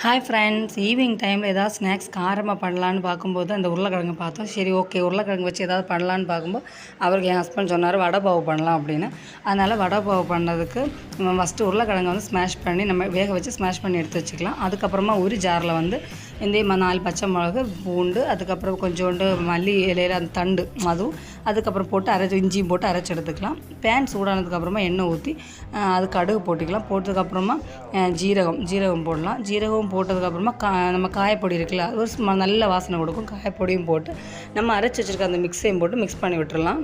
Hi friends, evening டைமில் ஏதாவது snacks காரமாக பண்ணலான்னு பார்க்கும்போது அந்த உருளைக்கிழங்கு பார்த்தோம். சரி, ஓகே, உருளைக்கிழங்கு வச்சு ஏதாவது பண்ணலான்னு பார்க்கும்போது அவருக்கு என் ஹஸ்பண்ட் சொன்னார் வடை பாவு பண்ணலாம் அப்படின்னு. அதனால் வடை பாவு பண்ணுறதுக்கு நம்ம ஃபஸ்ட்டு உருளைக்கிழங்கை வந்து ஸ்மாஷ் பண்ணி நம்ம வேக வச்சு ஸ்மாஷ் பண்ணி எடுத்து வச்சுக்கலாம். அதுக்கப்புறமா ஒரு ஜாரில் வந்து இந்த 4 பச்சை மிளகு, பூண்டு, அதுக்கப்புறம் கொஞ்சோண்டு மல்லி இலையில் அந்த தண்டு அதுவும், அதுக்கப்புறம் போட்டு அரைச்சி இஞ்சியும் போட்டு அரைச்சி எடுத்துக்கலாம். பேன் சூடானதுக்கப்புறமா எண்ணெய் ஊற்றி அது கடுகு போட்டுக்கலாம். போட்டதுக்கப்புறமா ஜீரகம் போடலாம். ஜீரகம் போட்டதுக்கப்புறமா நம்ம காயப்பொடி இருக்குல்ல, அது ஒரு நல்ல வாசனை கொடுக்கும். காயப்பொடியும் போட்டு நம்ம அரைச்சி வச்சுருக்க அந்த மிக்ஸையும் போட்டு மிக்ஸ் பண்ணி விட்டுறலாம்.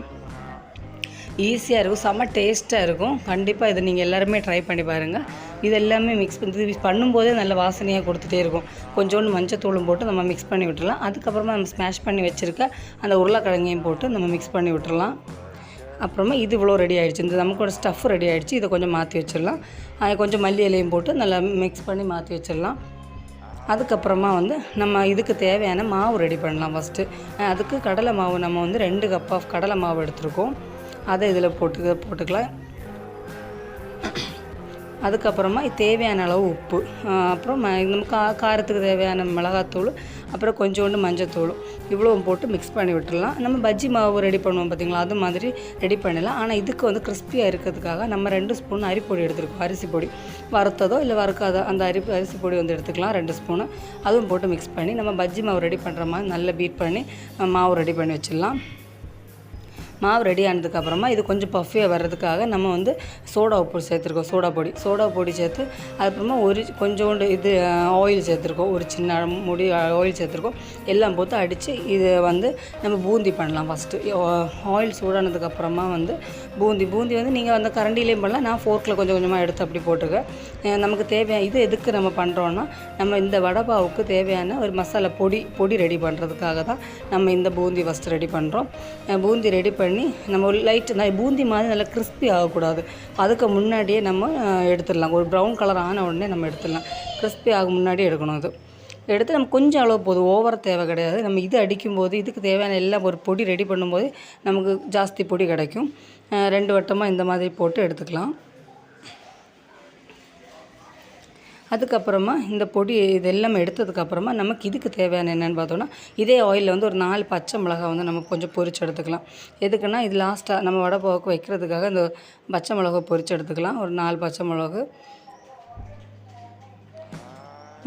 ஈஸியாக இருக்கும், செம்ம டேஸ்ட்டாக இருக்கும். கண்டிப்பாக இதை நீங்கள் எல்லாருமே ட்ரை பண்ணி பாருங்கள். இது எல்லாமே மிக்ஸ் பண்ணி பண்ணும்போதே நல்ல வாசனையாக கொடுத்துட்டே இருக்கும். கொஞ்சோண்டு மஞ்சத்தூளும் போட்டு நம்ம மிக்ஸ் பண்ணி விட்டுறலாம். அதுக்கப்புறமா நம்ம ஸ்மாஷ் பண்ணி வச்சுருக்க அந்த உருளைக்கிழங்கையும் போட்டு நம்ம மிக்ஸ் பண்ணி விட்டுறலாம். அப்புறமா இது இவ்வளோ ரெடி ஆகிடுச்சு. இந்த நமக்கு ஒரு ஸ்டஃப் ரெடி ஆகிடுச்சு. இதை கொஞ்சம் மாற்றி வச்சிடலாம். கொஞ்சம் மல்லி இலையும் போட்டு நல்லா மிக்ஸ் பண்ணி மாற்றி வச்சிடலாம். அதுக்கப்புறமா வந்து நம்ம இதுக்கு தேவையான மாவு ரெடி பண்ணலாம். ஃபஸ்ட்டு அதுக்கு கடலை மாவு நம்ம வந்து 2 கப் ஆஃப் கடலை மாவு எடுத்துருக்கோம். அதை இதில் போட்டுக்கலாம். அதுக்கப்புறமா தேவையான அளவு உப்பு, அப்புறம் நம்ம காரத்துக்கு தேவையான மிளகாத்தூள், அப்புறம் கொஞ்சோண்டு மஞ்சத்தூள், இவ்வளோ போட்டு மிக்ஸ் பண்ணி விட்டுடலாம். நம்ம பஜ்ஜி மாவு ரெடி பண்ணுவோம் பார்த்திங்களா, அது மாதிரி ரெடி பண்ணிடலாம். ஆனால் இதுக்கு வந்து கிறிஸ்பியாக இருக்கிறதுக்காக நம்ம 2 ஸ்பூன் அரிப்பொடி எடுத்துருக்கோம். அரிசி பொடி வறுத்ததோ இல்லை வறுக்காதோ அந்த அரிசி பொடி வந்து எடுத்துக்கலாம் 2 ஸ்பூனு. அதுவும் போட்டு மிக்ஸ் பண்ணி நம்ம பஜ்ஜி மாவு ரெடி பண்ணுற மாதிரி நல்லா பீட் பண்ணி மாவு ரெடி பண்ணி வச்சிடலாம். மாவு ரெடி ஆனதுக்கப்புறமா இது கொஞ்சம் பஃபியாக வர்றதுக்காக நம்ம வந்து சோடா உப்பு சேர்த்துருக்கோம். சோடா பொடி சேர்த்து அதுக்கப்புறமா கொஞ்சோண்டு ஆயில் சேர்த்துருக்கோம். ஒரு சின்ன முடி ஆயில் சேர்த்துருக்கோம். எல்லாம் போட்டு அடித்து இதை வந்து நம்ம பூந்தி பண்ணலாம். ஃபஸ்ட்டு ஆயில் சூடானதுக்கப்புறமா வந்து பூந்தி வந்து நீங்கள் வந்து கரண்டிலையும் பண்ணலாம். நான் ஃபோர்க்கில் கொஞ்சம் கொஞ்சமாக எடுத்து அப்படி போட்டுக்கேன். நமக்கு தேவையான இது எதுக்கு நம்ம பண்ணுறோன்னா, நம்ம இந்த வடைப்பாவுக்கு தேவையான ஒரு மசாலா பொடி ரெடி பண்ணுறதுக்காக தான் நம்ம இந்த பூந்தி ஃபஸ்ட்டு ரெடி பண்ணுறோம். பூந்தி ரெடி பண்ணி நம்ம ஒரு பூந்தி மாதிரி நல்லா கிறிஸ்பி ஆகக்கூடாது. அதுக்கு முன்னாடியே நம்ம எடுத்துடலாம். ஒரு ப்ரௌன் கலர் ஆன உடனே நம்ம எடுத்துடலாம். கிறிஸ்பி ஆகும் முன்னாடியே எடுக்கணும். அது எடுத்து நம்ம கொஞ்சம் அளவு போதும், ஓவர் தேவை கிடையாது. நம்ம இது அடிக்கும்போது இதுக்கு தேவையான எல்லாம் ஒரு பொடி ரெடி பண்ணும்போது நமக்கு ஜாஸ்தி பொடி கிடைக்கும். 2 வட்டமாக இந்த மாதிரி போட்டு எடுத்துக்கலாம். அதுக்கப்புறமா இந்த பொடி இது எல்லாமே எடுத்ததுக்கப்புறமா நமக்கு இதுக்கு தேவையான என்னென்னு பார்த்தோன்னா, இதே ஆயிலில் வந்து ஒரு 4 பச்சை மிளகாய் வந்து நம்ம கொஞ்சம் பொரிச்சு எடுத்துக்கலாம். எதுக்குன்னா இது லாஸ்ட்டாக நம்ம வடை பாவுக்கு வைக்கிறதுக்காக இந்த பச்சை மிளகாய் பொரிச்சு எடுத்துக்கலாம். ஒரு 4 பச்சை மிளகு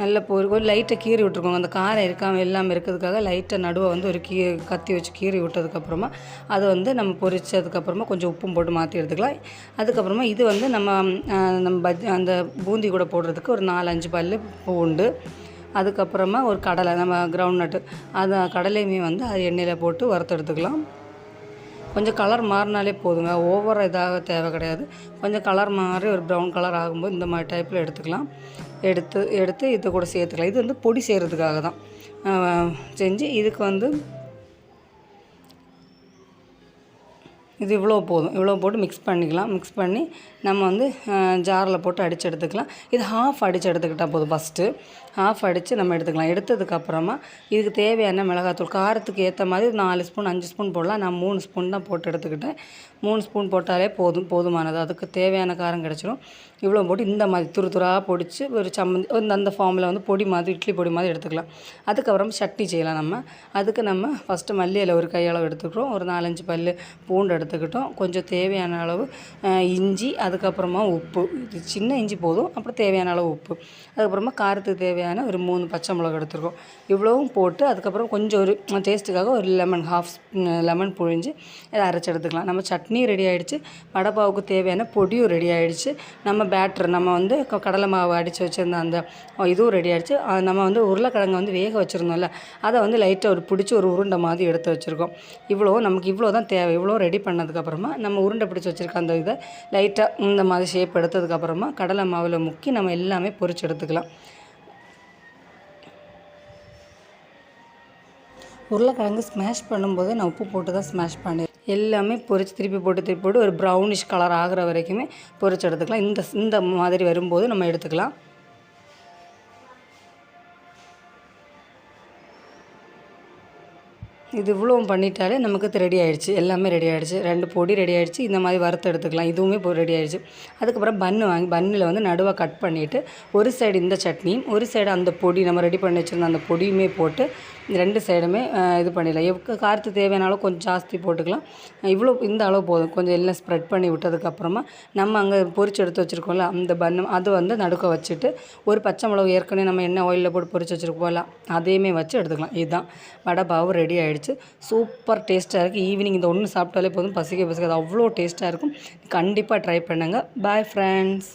நல்ல ஒரு லைட்டாக கீறி விட்டுருக்கோங்க. அந்த காரம் இருக்காமல் எல்லாமே இருக்கிறதுக்காக லைட்டாக நடுவை வந்து ஒரு கத்தி வச்சு கீறி விட்டதுக்கப்புறமா அதை வந்து நம்ம பொரிச்சதுக்கப்புறமா கொஞ்சம் உப்பும் போட்டு மாற்றி எடுத்துக்கலாம். அதுக்கப்புறமா இது வந்து நம்ம அந்த பூந்தி கூட போடுறதுக்கு ஒரு 4-5 பல் பூண்டு, அதுக்கப்புறமா ஒரு கடலை, நம்ம கிரவுண்ட் நட்டு, அந்த கடலையுமே வந்து அது எண்ணெயில் போட்டு வறுத்து எடுத்துக்கலாம். கொஞ்சம் கலர் மாறினாலே போதுங்க, ஓவர் இதாக தேவை கிடையாது. கொஞ்சம் கலர் மாறி ஒரு ப்ரௌன் கலர் ஆகும்போது இந்த மாதிரி டைப்பில் எடுத்துக்கலாம். எடுத்து இதை கூட சேர்த்துக்கலாம். இது வந்து பொடி செய்கிறதுக்காக தான் செஞ்சு இதுக்கு வந்து இது இவ்வளோ போதும். இவ்வளோ போட்டு மிக்ஸ் பண்ணிக்கலாம். மிக்ஸ் பண்ணி நம்ம வந்து ஜாரில் போட்டு அடித்து எடுத்துக்கலாம். இது ஹாஃப் அடித்து எடுத்துக்கிட்டால் போதும். ஃபஸ்ட்டு ஹாஃப் அடித்து நம்ம எடுத்துக்கலாம். எடுத்ததுக்கப்புறமா இதுக்கு தேவையான மிளகாத்தூள் காரத்துக்கு ஏற்ற மாதிரி 4 ஸ்பூன் 5 ஸ்பூன் போடலாம். நான் 3 ஸ்பூன் தான் போட்டு எடுத்துக்கிட்டேன். 3 ஸ்பூன் போட்டாலே போதுமானது. அதுக்கு தேவையான காரம் கிடச்சிடும். இவ்வளோ போட்டு இந்த மாதிரி துருதுராக பொடிச்சு ஒரு சம்மந்தி அந்த ஃபார்மில் வந்து பொடி மாதிரி இட்லி பொடி மாதிரி எடுத்துக்கலாம். அதுக்கப்புறம் சட்னி செய்யலாம். அதுக்கு நம்ம ஃபஸ்ட்டு மல்லி இலை ஒரு கையளவு எடுத்துக்கிறோம். ஒரு 4-5 பல் பூண்டு எடுத்துக்கிட்டோம். கொஞ்சம் தேவையான அளவு இஞ்சி, அதுக்கப்புறமா உப்பு. இது சின்ன இஞ்சி போதும். அப்புறம் தேவையான அளவு உப்பு, அதுக்கப்புறமா காரத்துக்கு தேவையான ஒரு 3 பச்சை மிளகு எடுத்துருக்கோம். இவ்வளவும் போட்டு அதுக்கப்புறம் கொஞ்சம் ஒரு டேஸ்ட்டுக்காக ஒரு ஹாஃப் லெமன் புழிஞ்சு இதை அரைச்சி எடுத்துக்கலாம். நம்ம சட்னி ரெடி ஆகிடுச்சு. வடைப்பாவுக்கு தேவையான பொடியும் ரெடி ஆகிடுச்சு. நம்ம பேட்டர் நம்ம வந்து கடலை மாவு அடித்து வச்சுருந்த அந்த இதுவும் ரெடி ஆகிடுச்சு. நம்ம வந்து உருளைக்கிழங்கு வந்து வேக வச்சுருந்தோம்ல, அதை வந்து லைட்டாக பிடிச்சி ஒரு உருண்டை மாதிரி எடுத்து வச்சுருக்கோம். நமக்கு இவ்வளோ தான் தேவை. இவ்வளோ ரெடி பண்ணதுக்கப்புறமா நம்ம உருண்டை பிடிச்சி வச்சுருக்க அந்த இதை லைட்டாக இந்த மாதிரி ஷேப் எடுத்ததுக்கப்புறமா கடலை மாவில் முக்கி நம்ம எல்லாமே பொரிச்சு எடுத்துக்கலாம். உருளைக்கிழங்கு ஸ்மாஷ் பண்ணும்போது நான் உப்பு போட்டு தான் ஸ்மாஷ் பண்ணேன். எல்லாமே பொரிச்சு திருப்பி போட்டு ஒரு ப்ரௌனிஷ் கலர் ஆகிற வரைக்குமே பொரிச்சு எடுத்துக்கலாம். இந்த மாதிரி வரும்போது நம்ம எடுத்துக்கலாம். இது இவ்வளவும் பண்ணிட்டாலே நமக்கு இது ரெடி ஆயிடுச்சு. எல்லாமே ரெடி ஆயிடுச்சு. 2 பொடி ரெடி ஆயிடுச்சு. இந்த மாதிரி வறுத்து எடுத்துக்கலாம். இதுவுமே இப்போ ரெடி ஆயிடுச்சு. அதுக்கப்புறம் பன்னில் வந்து நடுவாக கட் பண்ணிவிட்டு ஒரு சைடு இந்த சட்னியும் ஒரு சைடு அந்த பொடி நம்ம ரெடி பண்ணி வச்சுருந்த அந்த பொடியுமே போட்டு 2 சைடுமே இது பண்ணிடலாம். காரத்துக்கு தேவையான அளவு கொஞ்சம் ஜாஸ்தி போட்டுக்கலாம். இவ்வளோ இந்த அளவு போதும். கொஞ்சம் எல்லாம் ஸ்ப்ரெட் பண்ணி விட்டதுக்கப்புறமா நம்ம அங்கே பொரிச்சு எடுத்து வச்சுருக்கோம்ல அந்த பன்னு அது வந்து நடுக்க வச்சுட்டு ஒரு பச்சை மிளகு ஏற்கனவே நம்ம எண்ணெய் ஆயிலில் போட்டு பொரிச்சு வச்சுருக்கோம்ல அதையுமே வச்சு எடுத்துக்கலாம். இதுதான் வடை பாவு ரெடி ஆகிடுச்சு. சூப்பர் டேஸ்ட்டாக இருக்குது. ஈவினிங் இந்த ஒன்று சாப்பிட்டாலே போதும், பசிக்காது. அவ்வளோ டேஸ்ட்டாக இருக்கும். கண்டிப்பாக ட்ரை பண்ணுங்கள். Bye friends.